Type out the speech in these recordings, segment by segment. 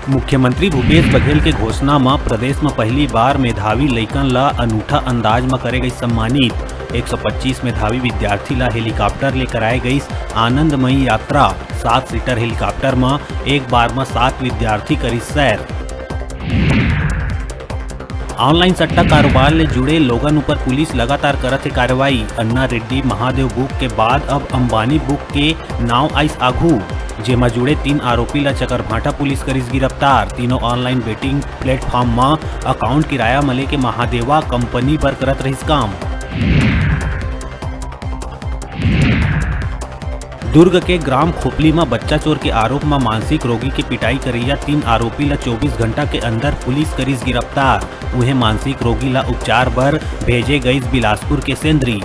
मुख्यमंत्री भूपेश बघेल के घोषणा में प्रदेश में पहली बार मेधावी लइकन ला अनूठा अंदाज में करे गई सम्मानित। 125 मेधावी विद्यार्थी ला हेलीकॉप्टर ले कराए गई आनंदमयी यात्रा। 7 सीटर हेलीकॉप्टर में एक बार में 7 विद्यार्थी करी सैर। ऑनलाइन सट्टा कारोबार ले जुड़े लोगन ऊपर पुलिस लगातार करत है कार्रवाई। अन्ना रेड्डी महादेव बुक के बाद अब अंबानी बुक के नाव आइस आघू, जेमा जुड़े 3 आरोपी ला चकरभाटा पुलिस करिस गिरफ्तार। तीनों ऑनलाइन बेटिंग प्लेटफॉर्म में अकाउंट किराया मले के महादेवा कंपनी पर करत रहिस काम। दुर्ग के ग्राम खोपली में बच्चा चोर के आरोप में मानसिक रोगी के पिटाई करिया 3 आरोपी ला 24 घंटा के अंदर पुलिस करिस गिरफ्तार। उन्हें मानसिक रोगी ला उपचार बर भेजे गई बिलासपुर के सेंद्री।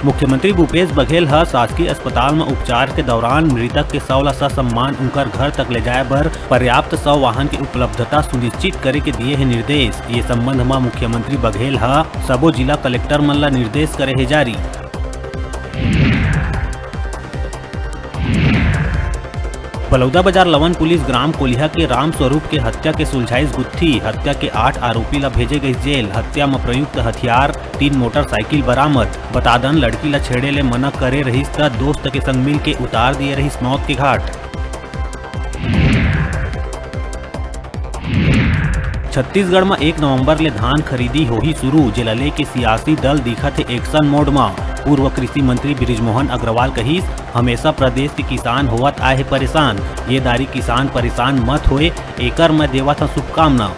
मुख्यमंत्री भूपेश बघेल ह शासकीय अस्पताल में उपचार के दौरान मृतक के शव ला ससम्मान उनकर घर तक ले जाए बर पर्याप्त शव वाहन की उपलब्धता सुनिश्चित करे के दिए है निर्देश। ये संबंध में मुख्यमंत्री बघेल ह सबो जिला कलेक्टर मन ला निर्देश करे है जारी। बलौदा बाजार लवन पुलिस ग्राम कोलिहा के राम स्वरूप के हत्या के सुलझाइस गुत्थी। हत्या के 8 आरोपी ला भेजे गई जेल। हत्या में प्रयुक्त हथियार 3 मोटरसाइकिल बरामद। बतादन लड़की ला छेड़े ले मना करे रहिस त दोस्त के संग मिल के उतार दिए रहिस मौत के घाट। छत्तीसगढ़ में 1 नवंबर ले धान खरीदी होही शुरू। जेला ले के सियासी दल दिखत है एक्शन मोड में। पूर्व कृषि मंत्री बृजमोहन अग्रवाल कहिस, हमेशा प्रदेश के किसान होवत आए है परेशान। ये दारी किसान परेशान मत होए, एकर मैं देवा था शुभकामना।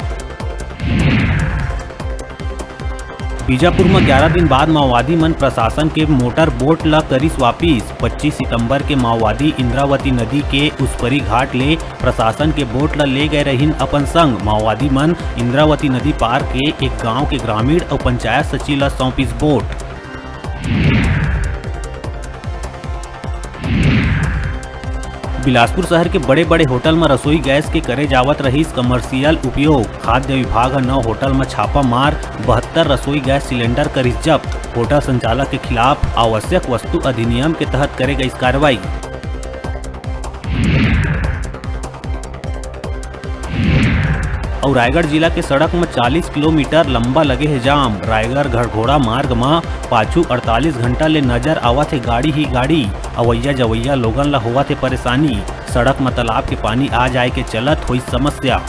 बीजापुर में 11 दिन बाद माओवादी मन प्रशासन के मोटर बोट ला करिस वापिस। 25 सितंबर के माओवादी इंद्रावती नदी के उसपरी घाट ले प्रशासन के बोट ला ले गए रहिन अपन संग। माओवादी मन इंद्रावती नदी पार के एक गांव के ग्रामीण और पंचायत सचिव ला सौंपिस बोट। बिलासपुर शहर के बड़े बड़े होटल में रसोई गैस के करे जावत रहीस कमर्शियल उपयोग। खाद्य विभाग 9 होटल में छापा मार 72 रसोई गैस सिलेंडर करिस जब्त। होटल संचालक के खिलाफ आवश्यक वस्तु अधिनियम के तहत करे गई कार्रवाई। और रायगढ़ जिला के सड़क में 40 किलोमीटर लंबा लगे है जाम। रायगढ़ घरघोड़ा मार्ग में पाछू 48 घंटा ले नजर आवत है गाड़ी ही गाड़ी। अवैया जवैया लोगन ला होवत है परेशानी। सड़क में तालाब के पानी आ जाए के चलत हुई समस्या।